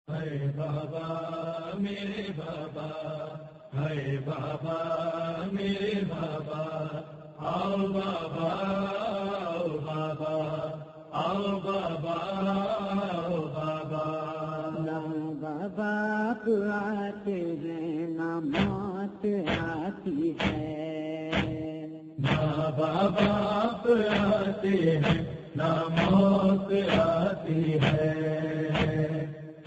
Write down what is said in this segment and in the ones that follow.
ہے بابا میرے بابا، ہے بابا میرے بابا، آؤ بابا آؤ بابا، آؤ بابا آؤ بابا۔ نہ بابا آپ آتے ہیں نہ موت آتی ہے، نہ بابا آپ آتے ہیں نہ موت آتی ہے،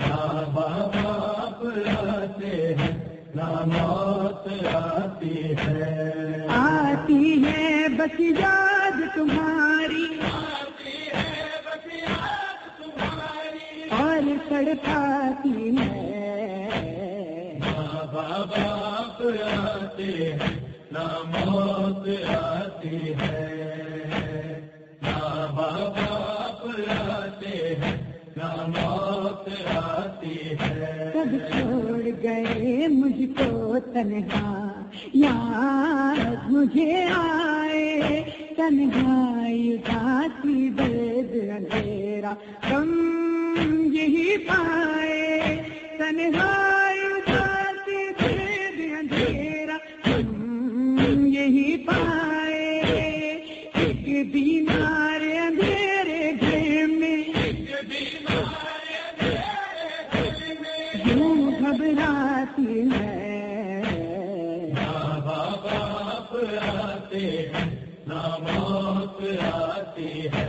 نہ بابا آپ آتے ہیں نہ موت آتی ہے، آتی ہے بس یاد تمہاری، آتی ہے بس یاد تمہاری، اور تڑپاتی ہے۔ نہ بابا آپ آتے ہیں نہ موت آتی ہے، نہ بابا آپ آتے ہیں نہ موت آتی ہے۔ سب چھوڑ گئے مجھ کو تنہا، یاد مجھے آئے تنہائی اٹھاتی درد اندھیرا، غم یہی پائے تنہائی اٹھاتی درد اندھیرا، غم یہی پائے ایک بیمار اندھیرے گھر میں، یوں گھبراتی ہے۔ نہ بابا آپ آتے ہیں نہ موت آتی ہے،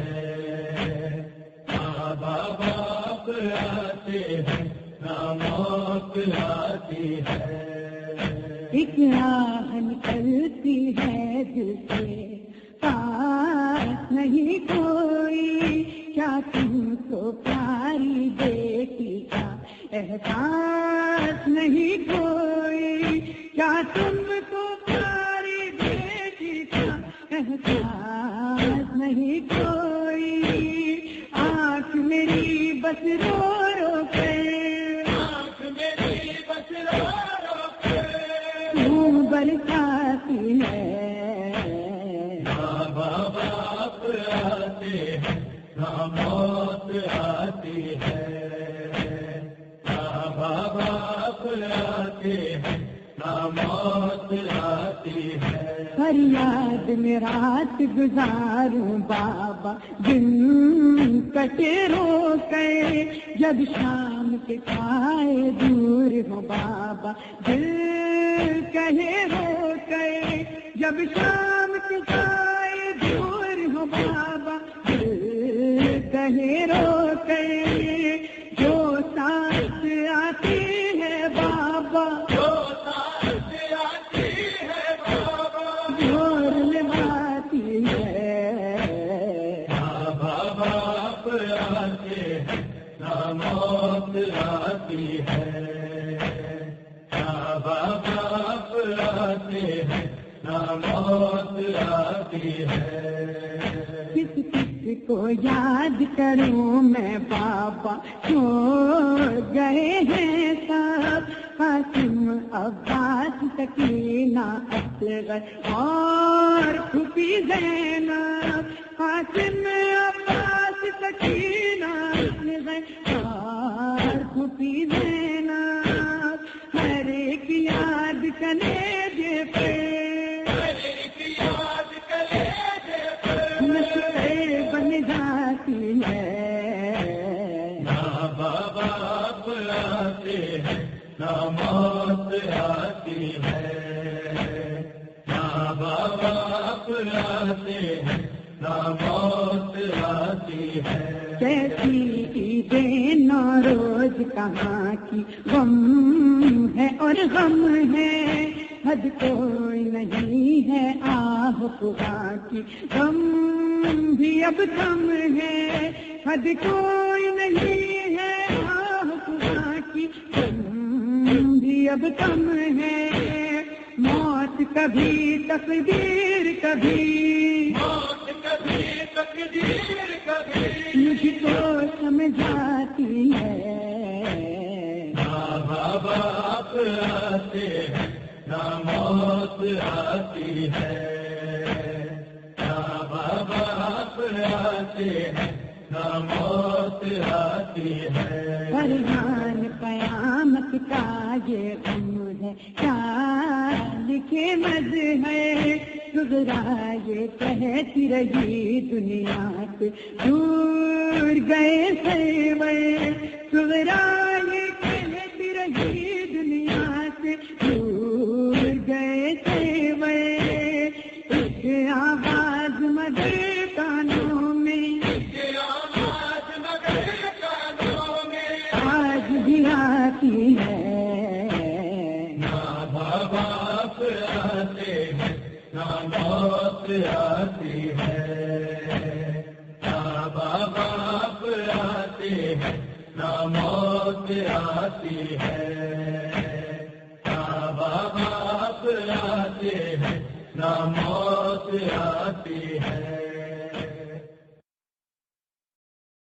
نہ بابا آپ آتے ہیں نہ موت آتی ہے، ایک آہ نکلتی ہے دل سے، پاس نہیں کوئی، کیا تم کو پیاری بیٹی کا احساس نہیں کوئی، کیا تم کو پیاری بیٹی کا احساس نہیں کوئی، آنکھ میری بس رو رو کے، آنکھ میری بس رو رو کے، تم برساتی ہے۔ نہ بابا آپ آتے ہیں نہ موت آتی ہے، نہ بابا آپ آتے ہیں نہ موت آتی ہے، فریاد میں رات گزاروں بابا، دن کٹے رو کے، جب شام کے کھائے دور ہو بابا، دل کہے ہو کے، جب شام کے کھائے دور ہو بابا، دل کہے رو کے، جو سانس آتی ہے بابا، جو سانس آتی ہے بابا، زور لگاتی ہے۔ نہ بابا آپ آتے ہیں نہ موت آتی ہے، نہ بابا آپ آتے ہیں نہ موت آتی ہے، کس کس کو یاد کروں میں بابا، چھوڑ گئے ہیں سب، قاسم عباس سکینہ اصغر اور پھوپھی زینب، قاسم عباس سکینہ اصغر اور پھوپھی زینب، ہر ایک یاد کلیجے پہ، یاد کرے نشے بن جاتی ہے۔ نہ بابا آپ آتے ہیں نہ موت آتی ہے، نہ بابا آپ آتے ہیں نہ موت آتی ہے، کیسی عیدیں نوروز کہاں کی، غم ہے اور غم ہے، حد کوئی نہیں ہے آہ خدا کی، غم بھی اب کم ہے، حد کوئی نہیں ہے آہ خدا کی، غم بھی اب کم ہے، موت کبھی تقدیر کبھی، موت کبھی تقدیر کبھی، مجھ کو سمجھاتی ہے۔ نہ بابا آپ آتے ہیں نہ موت آتی ہے، نہ بابا آپ آتے ہیں نہ موت آتی ہے، فرحان آنکھ کا یہ غم ہے، کیا لکھے مد ہے، صغرا یہ کہتی رہی دنیا سے دور گئے سرور، صغرا یہ کہتی رہی دنیا سے دور گئے سرور، ایک آواز مگر کانوں میں، آج بھی آتی ہے، نہ باپ آتے ہیں نہ موت آتی ہے، نہ باپ آتے ہیں نہ موت آتی ہے، نہ باپ آتے ہیں نہ موت آتی ہے۔